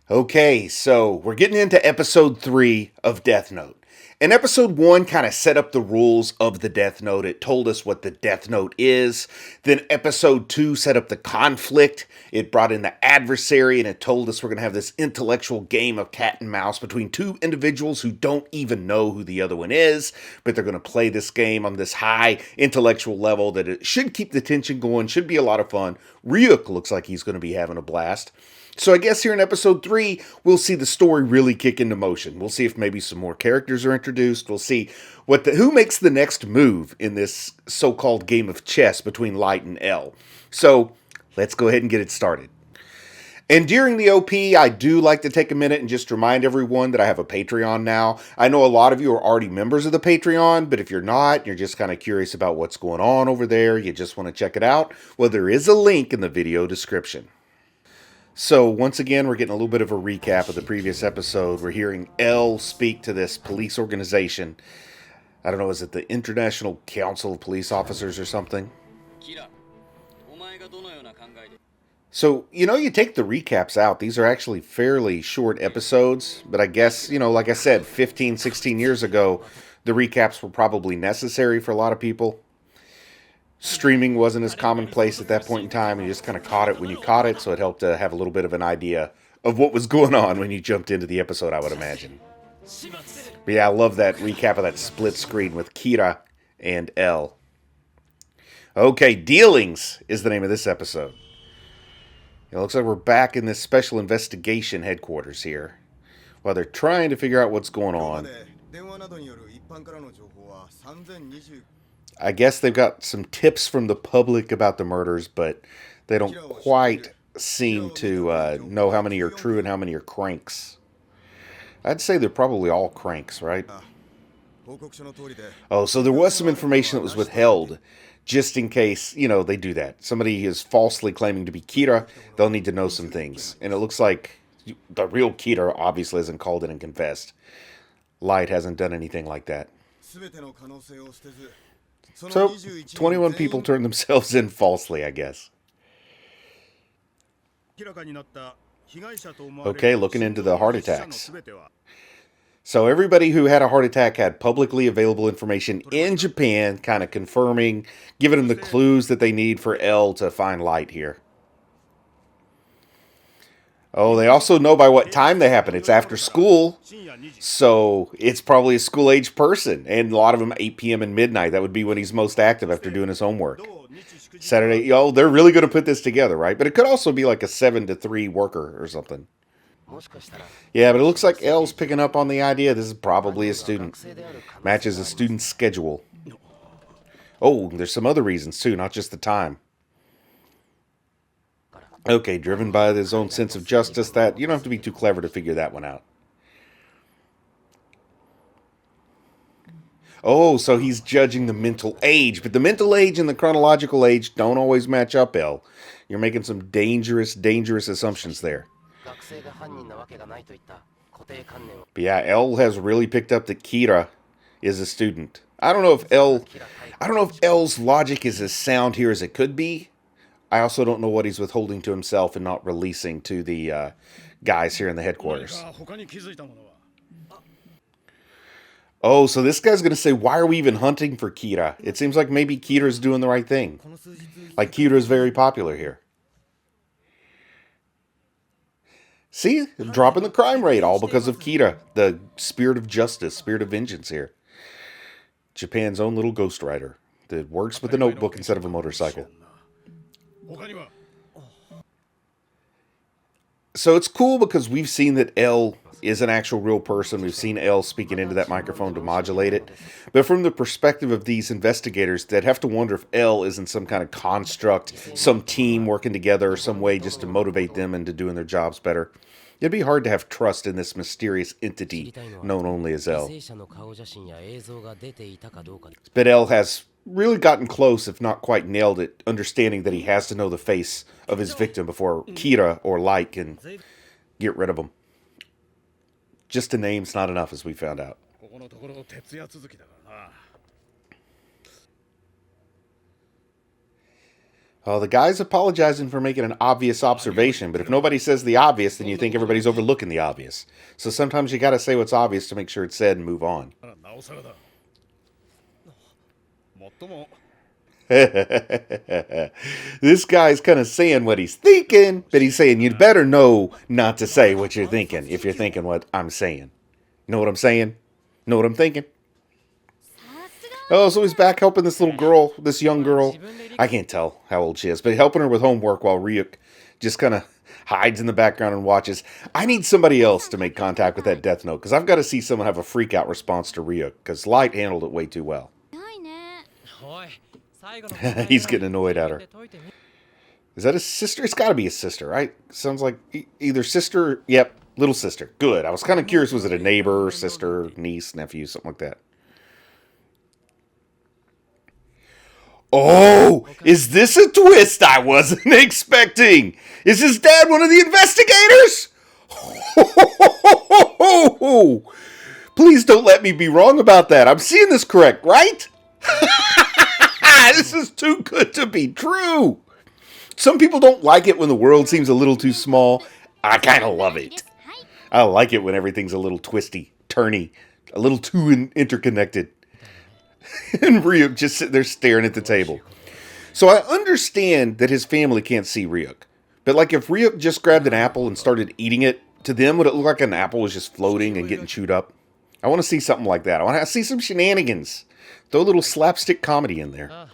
Okay, so we're getting into episode 3 of Death Note. And episode 1 kind of set up the rules of the Death Note. It told us what the Death Note is. Then episode 2 set up the conflict. It brought in the adversary and it told us we're going to have this intellectual game of cat and mouse between two individuals who don't even know who the other one is, but they're going to play this game on this high intellectual level that it should keep the tension going, should be a lot of fun. Ryuk looks like he's going to be having a blast. So I guess here in episode 3, we'll see the story really kick into motion. We'll see if maybe some more characters are introduced. We'll see who makes the next move in this so-called game of chess between Light and L. So let's go ahead and get it started. And during the OP, I do like to take a minute and just remind everyone that I have a Patreon now. I know a lot of you are already members of the Patreon, but if you're not, you're just kind of curious about what's going on over there, you just want to check it out, well, there is a link in the video description. So, once again, we're getting a little bit of a recap of the previous episode. We're hearing L speak to this police organization. I don't know, is it the International Council of Police Officers or something? So, you take the recaps out. These are actually fairly short episodes. But I guess, like I said, 15, 16 years ago, the recaps were probably necessary for a lot of people. Streaming wasn't as commonplace at that point in time. You just kind of caught it when you caught it, so it helped to have a little bit of an idea of what was going on when you jumped into the episode, I would imagine. But yeah, I love that recap of that split screen with Kira and L. Okay, Dealings is the name of this episode. It looks like we're back in this special investigation headquarters here, while they're trying to figure out what's going on. I guess they've got some tips from the public about the murders, but they don't quite seem to know how many are true and how many are cranks. I'd say they're probably all cranks, right? Oh, so there was some information that was withheld, just in case, they do that. Somebody is falsely claiming to be Kira, they'll need to know some things. And it looks like the real Kira obviously hasn't called in and confessed. Light hasn't done anything like that. So, 21 people turned themselves in falsely, I guess. Okay, looking into the heart attacks. So everybody who had a heart attack had publicly available information in Japan, kind of confirming, giving them the clues that they need for L to find Light here. Oh, they also know by what time they happen. It's after school, so it's probably a school-age person. And a lot of them 8 p.m. and midnight. That would be when he's most active after doing his homework. Saturday, they're really going to put this together, right? But it could also be like a 7 to 3 worker or something. Yeah, but it looks like L's picking up on the idea. This is probably a student. Matches a student's schedule. Oh, there's some other reasons too, not just the time. Okay, driven by his own sense of justice, that you don't have to be too clever to figure that one out. Oh, so he's judging the mental age, but the mental age and the chronological age don't always match up, L. You're making some dangerous assumptions there. But yeah, L has really picked up that Kira is a student. I don't know if L's logic is as sound here as it could be. I also don't know what he's withholding to himself and not releasing to the guys here in the headquarters. Oh, so this guy's going to say, why are we even hunting for Kira? It seems like maybe Kira's doing the right thing. Like Kira's very popular here. See? Dropping the crime rate, all because of Kira. The spirit of justice, spirit of vengeance here. Japan's own little ghostwriter that works with a notebook instead of a motorcycle. So it's cool because we've seen that L is an actual real person. We've seen L speaking into that microphone to modulate it. But from the perspective of these investigators, they'd have to wonder if L isn't some kind of construct, some team working together or some way just to motivate them into doing their jobs better. It'd be hard to have trust in this mysterious entity known only as L. But L has really gotten close, if not quite nailed it, understanding that he has to know the face of his victim before Kira or Light can get rid of him. Just a name's not enough, as we found out. Oh, the guy's apologizing for making an obvious observation, but if nobody says the obvious, then you think everybody's overlooking the obvious. So sometimes you gotta say what's obvious to make sure it's said and move on. This guy's kind of saying what he's thinking, but he's saying you'd better know not to say what you're thinking if you're thinking what I'm saying. Know what I'm saying? Know what I'm thinking? Oh, so he's back helping this little girl, this young girl. I can't tell how old she is, but helping her with homework while Ryuk just kind of hides in the background and watches. I need somebody else to make contact with that Death Note, because I've got to see someone have a freak-out response to Ryuk, because Light handled it way too well. He's getting annoyed at her. Is that his sister? It's got to be his sister, right? Sounds like either sister, yep, little sister. Good. I was kind of curious, was it a neighbor, sister, niece, nephew, something like that? Oh, is this a twist I wasn't expecting? Is his dad one of the investigators? Please don't let me be wrong about that. I'm seeing this correct, right? This is too good to be true. Some people don't like it when the world seems a little too small. I kind of love it. I like it when everything's a little twisty, turny, a little too interconnected. And Ryuk just sitting there staring at the table. So I understand that his family can't see Ryuk. But like if Ryuk just grabbed an apple and started eating it, to them would it look like an apple was just floating and getting chewed up? I want to see something like that. I want to see some shenanigans. Throw a little slapstick comedy in there.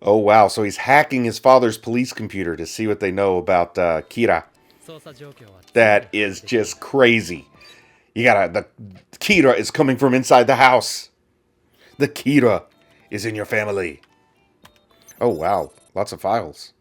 Oh wow, so he's hacking his father's police computer to see what they know about Kira. That is just crazy. The Kira is coming from inside the house. The Kira is in your family. Oh wow, lots of files.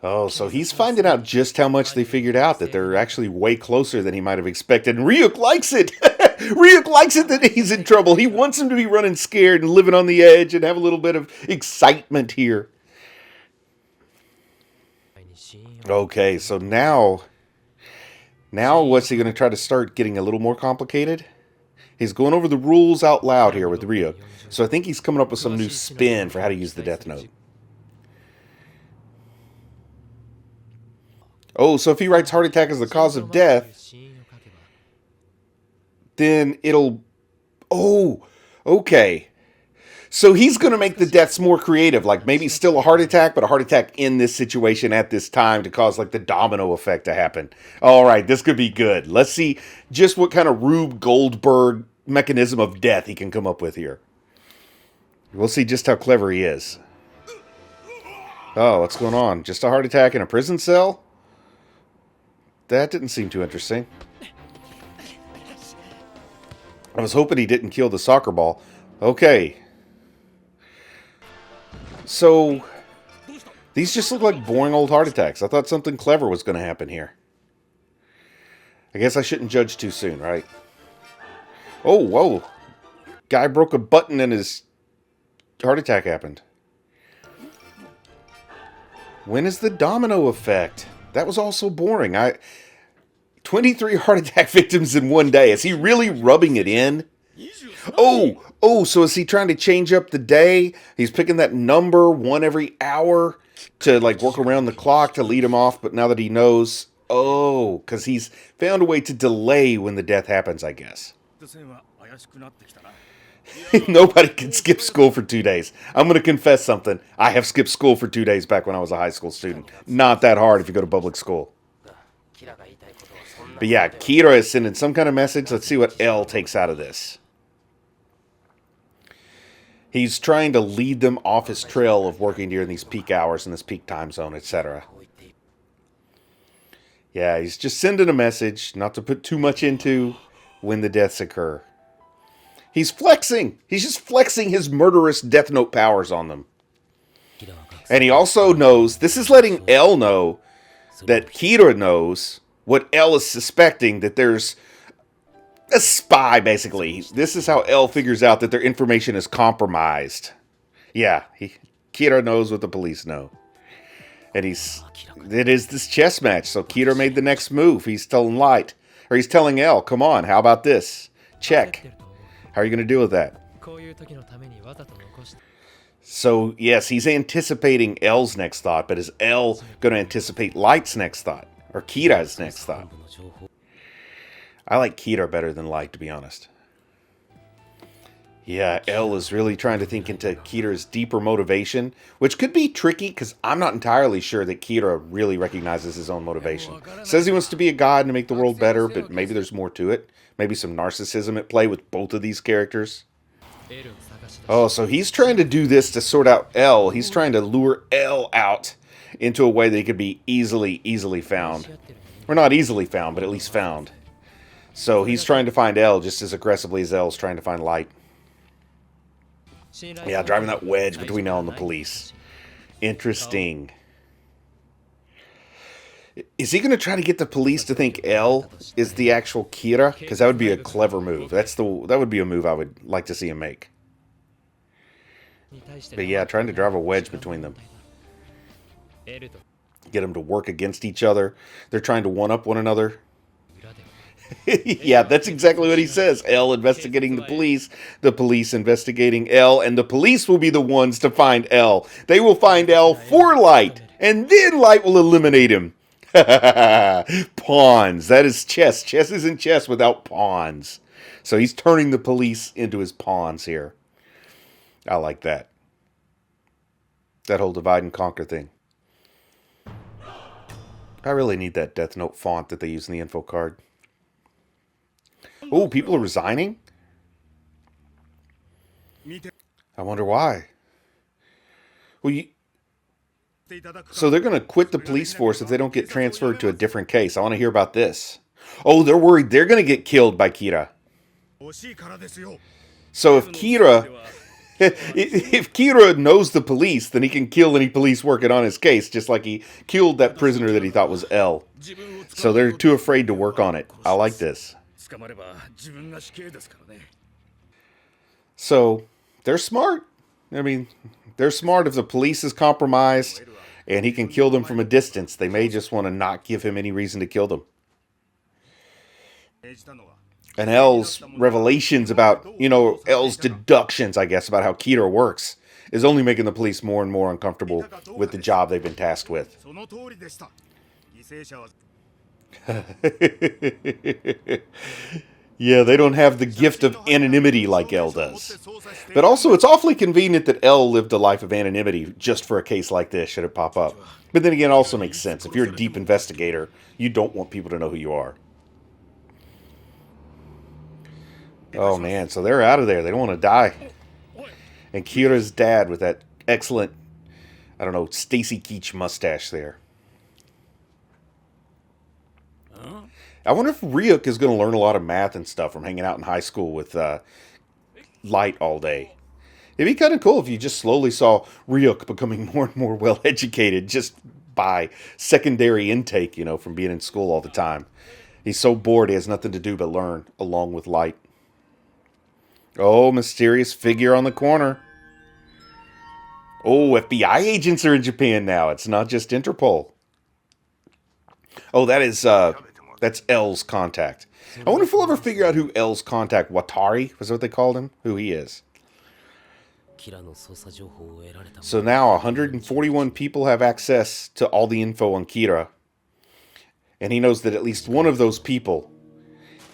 Oh, so he's finding out just how much they figured out, that they're actually way closer than he might have expected. And Ryuk likes it. Ryuk likes it that he's in trouble. He wants him to be running scared and living on the edge and have a little bit of excitement here. Okay, so now what's he going to try to start getting a little more complicated? He's going over the rules out loud here with Ryuk. So I think he's coming up with some new spin for how to use the Death Note. Oh, so if he writes heart attack as the cause of death, then it'll... Oh, okay. So he's going to make the deaths more creative, like maybe still a heart attack, but a heart attack in this situation at this time to cause like the domino effect to happen. All right, this could be good. Let's see just what kind of Rube Goldberg mechanism of death he can come up with here. We'll see just how clever he is. Oh, what's going on? Just a heart attack in a prison cell? That didn't seem too interesting. I was hoping he didn't kill the soccer ball. Okay. So, these just look like boring old heart attacks. I thought something clever was going to happen here. I guess I shouldn't judge too soon, right? Oh, whoa. Guy broke a button and his heart attack happened. When is the domino effect? That was all so boring. 23 heart attack victims in one day. Is he really rubbing it in? Oh, so is he trying to change up the day? He's picking that number, 1 every hour, to like work around the clock to lead him off, but now that he knows, oh, because he's found a way to delay when the death happens, I guess. Nobody can skip school for 2 days. I'm going to confess something. I have skipped school for 2 days back when I was a high school student. Not that hard if you go to public school. But yeah, Kira is sending some kind of message. Let's see what L takes out of this. He's trying to lead them off his trail of working during these peak hours in this peak time zone, etc. Yeah, he's just sending a message, not to put too much into when the deaths occur. He's flexing. He's just flexing his murderous Death Note powers on them. And he also knows, this is letting L know that Kira knows what L is suspecting, that there's a spy, basically. This is how L figures out that their information is compromised. Yeah, Kira knows what the police know. And it is this chess match, so Kira made the next move. He's telling Light, or he's telling L, come on, how about this? Check. How are you going to deal with that? So, yes, he's anticipating L's next thought, but is L going to anticipate Light's next thought? Or Kira's next thought? I like Kira better than Light, to be honest. Yeah, L is really trying to think into Kira's deeper motivation, which could be tricky because I'm not entirely sure that Kira really recognizes his own motivation. Says he wants to be a god and to make the world better, but maybe there's more to it. Maybe some narcissism at play with both of these characters. Oh, so he's trying to do this to sort out L. He's trying to lure L out into a way that he could be easily found. Or not easily found, but at least found. So he's trying to find L just as aggressively as L's trying to find Light. Yeah, driving that wedge between L and the police. Interesting. Is he going to try to get the police to think L is the actual Kira? Because that would be a clever move. That would be a move I would like to see him make. But yeah, trying to drive a wedge between them. Get them to work against each other. They're trying to one-up one another. Yeah, that's exactly what he says. L investigating the police investigating L, and the police will be the ones to find L. They will find L for Light, and then Light will eliminate him. Pawns. That is chess. Chess isn't chess without pawns. So he's turning the police into his pawns here. I like that. That whole divide and conquer thing. I really need that Death Note font that they use in the info card. Oh, people are resigning? I wonder why. Well, so they're going to quit the police force if they don't get transferred to a different case. I want to hear about this. Oh, they're worried they're going to get killed by Kira. So if Kira knows the police, then he can kill any police working on his case, just like he killed that prisoner that he thought was L. So they're too afraid to work on it. I like this. So they're smart. I mean, they're smart if the police is compromised and he can kill them from a distance. They may just want to not give him any reason to kill them. And L's revelations about, L's deductions, I guess, about how Kira works is only making the police more and more uncomfortable with the job they've been tasked with. Yeah, they don't have the gift of anonymity like L does. But also, it's awfully convenient that L lived a life of anonymity just for a case like this, should it pop up. But then again, it also makes sense. If you're a deep investigator, you don't want people to know who you are. Oh man, so they're out of there. They don't want to die. And Kira's dad with that excellent, I don't know, Stacy Keach mustache there. I wonder if Ryuk is going to learn a lot of math and stuff from hanging out in high school with Light all day. It'd be kind of cool if you just slowly saw Ryuk becoming more and more well-educated just by secondary intake, from being in school all the time. He's so bored he has nothing to do but learn along with Light. Oh, mysterious figure on the corner. Oh, FBI agents are in Japan now. It's not just Interpol. Oh, that's L's contact. I wonder if we'll ever figure out who L's contact, Watari, was that what they called him? Who he is. So now 141 people have access to all the info on Kira. And he knows that at least one of those people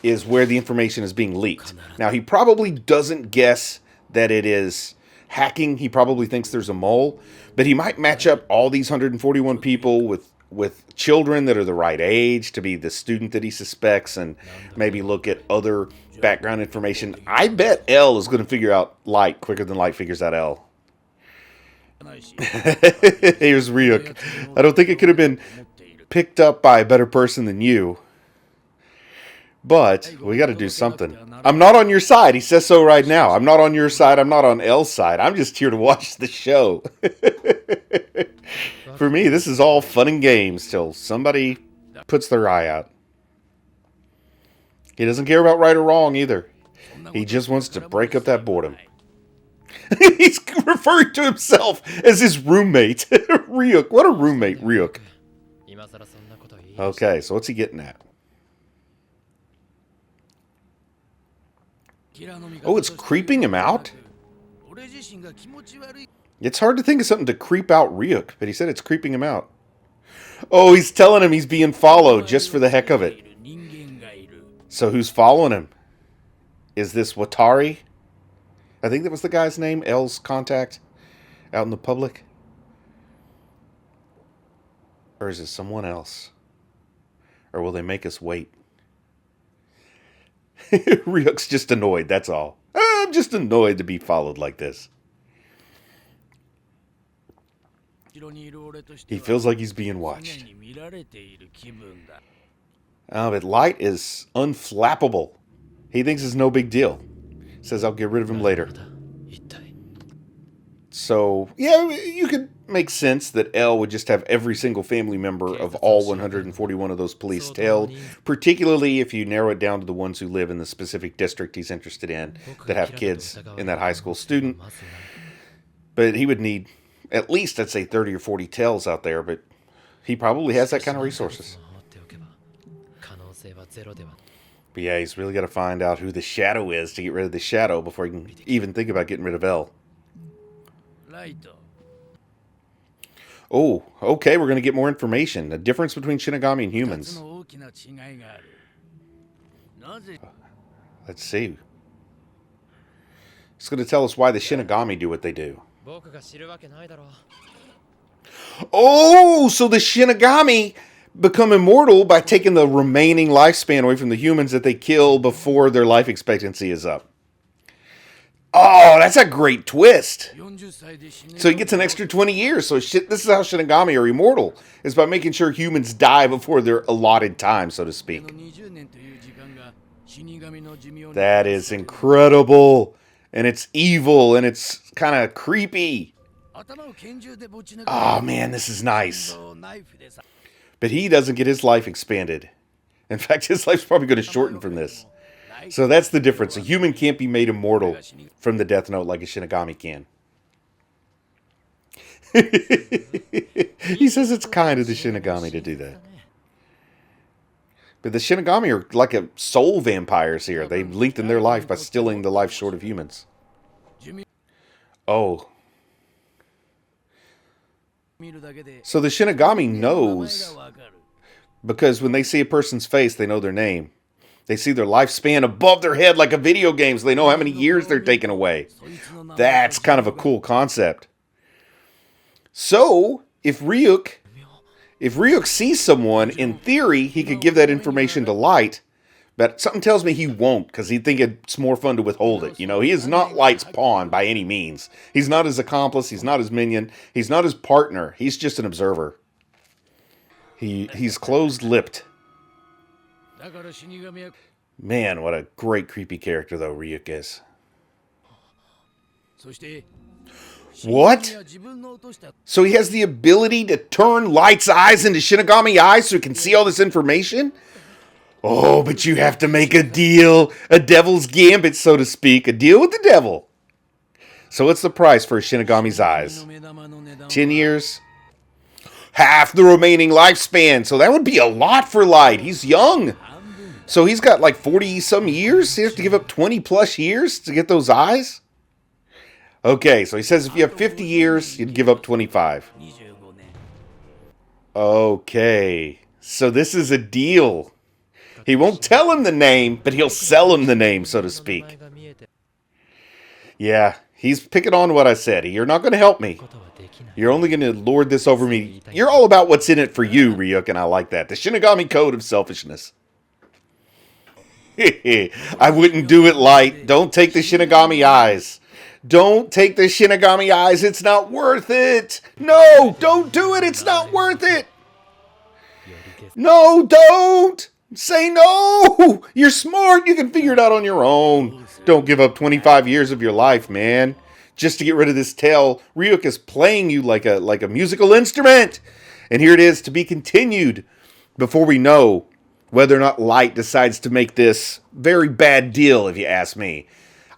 is where the information is being leaked. Now, he probably doesn't guess that it is hacking. He probably thinks there's a mole. But he might match up all these 141 people with children that are the right age to be the student that he suspects, and maybe look at other background information. I bet L is going to figure out Light quicker than Light figures out L. Here's Ryuk. I don't think it could have been picked up by a better person than you. But we got to do something. I'm not on your side. He says so right now. I'm not on your side. I'm not on L's side. I'm just here to watch the show. For me, this is all fun and games till somebody puts their eye out. He doesn't care about right or wrong either. He just wants to break up that boredom. He's referring to himself as his roommate. Ryuk. What a roommate, Ryuk. Okay, so what's he getting at? Oh, it's creeping him out? It's hard to think of something to creep out Ryuk, but he said it's creeping him out. Oh, he's telling him he's being followed just for the heck of it. So who's following him? Is this Watari? I think that was the guy's name, L's contact, out in the public. Or is it someone else? Or will they make us wait? Ryuk's just annoyed, that's all. I'm just annoyed to be followed like this. He feels like he's being watched. But Light is unflappable. He thinks it's no big deal. Says I'll get rid of him later. So, yeah, you could make sense that L would just have every single family member of all 141 of those police tailed, particularly if you narrow it down to the ones who live in the specific district he's interested in that have kids in that high school student. But he would need at least, I'd say, 30 or 40 tails out there, but he probably has that kind of resources. But yeah, he's really got to find out who the Shadow is to get rid of the Shadow before he can even think about getting rid of L. Oh, okay, we're going to get more information. The difference between Shinigami and humans. Let's see. It's going to tell us why the Shinigami do what they do. Oh, so the Shinigami become immortal by taking the remaining lifespan away from the humans that they kill before their life expectancy is up. Oh, that's a great twist. So he gets an extra 20 years. So this is how Shinigami are immortal, is by making sure humans die before their allotted time, so to speak. That is incredible. And it's evil, and it's kind of creepy. Oh, man, this is nice. But he doesn't get his life expanded. In fact, his life's probably going to shorten from this. So that's the difference. A human can't be made immortal from the Death Note like a Shinigami can. He says it's kind of the Shinigami to do that. But the Shinigami are like a soul vampires here. They lengthen their life by stealing the life short of humans. Oh. So the Shinigami knows, because when they see a person's face, they know their name. They see their lifespan above their head like a video game, so they know how many years they're taking away. That's kind of a cool concept. So, if Ryuk sees someone, in theory, he could give that information to Light, but something tells me he won't, because he'd think it's more fun to withhold it. You know, he is not Light's pawn by any means. He's not his accomplice, he's not his minion, he's not his partner, he's just an observer. He's closed-lipped. Man, what a great creepy character, though, Ryuk is. What? So he has the ability to turn Light's eyes into Shinigami eyes so he can see all this information? Oh, but you have to make a deal. A devil's gambit, so to speak. A deal with the devil. So what's the price for a Shinigami's eyes? 10 years? Half the remaining lifespan. So that would be a lot for Light. He's young. So he's got like 40-some years? He has to give up 20-plus years to get those eyes? Okay, so he says if you have 50 years, you'd give up 25. Okay, so this is a deal. He won't tell him the name, but he'll sell him the name, so to speak. Yeah, he's picking on what I said. You're not going to help me. You're only going to lord this over me. You're all about what's in it for you, Ryuk, and I like that. The Shinigami code of selfishness. I wouldn't do it, Light. Don't take the Shinigami eyes. Don't take the Shinigami eyes. It's not worth it. No, don't do it. It's not worth it. No, don't. Say no. You're smart. You can figure it out on your own. Don't give up 25 years of your life, man, just to get rid of this tail. Ryuk is playing you like a musical instrument. And here it is to be continued before we know whether or not Light decides to make this very bad deal, if you ask me.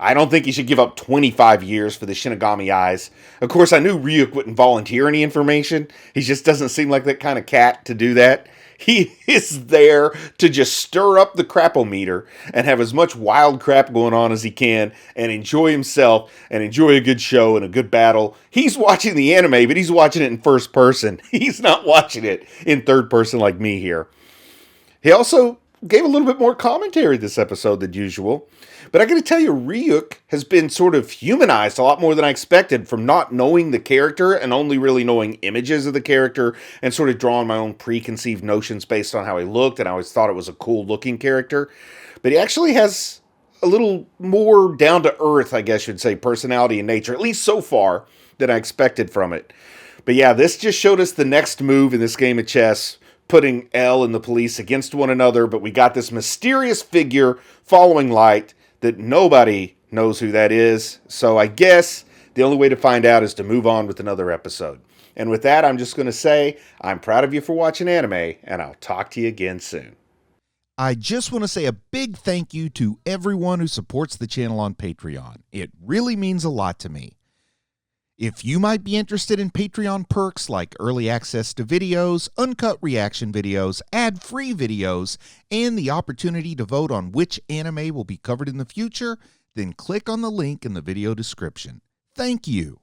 I don't think he should give up 25 years for the Shinigami eyes. Of course, I knew Ryuk wouldn't volunteer any information. He just doesn't seem like that kind of cat to do that. He is there to just stir up the crapometer and have as much wild crap going on as he can and enjoy himself and enjoy a good show and a good battle. He's watching the anime, but he's watching it in first person. He's not watching it in third person like me here. He also gave a little bit more commentary this episode than usual. But I got to tell you, Ryuk has been sort of humanized a lot more than I expected from not knowing the character and only really knowing images of the character and sort of drawing my own preconceived notions based on how he looked, and I always thought it was a cool looking character. But he actually has a little more down to earth, I guess you'd say, personality and nature, at least so far, than I expected from it. But yeah, this just showed us the next move in this game of chess, putting L and the police against one another, but we got this mysterious figure following Light that nobody knows who that is. So I guess the only way to find out is to move on with another episode. And with that, I'm just going to say, I'm proud of you for watching anime, and I'll talk to you again soon. I just want to say a big thank you to everyone who supports the channel on Patreon. It really means a lot to me. If you might be interested in Patreon perks like early access to videos, uncut reaction videos, ad-free videos, and the opportunity to vote on which anime will be covered in the future, then click on the link in the video description. Thank you.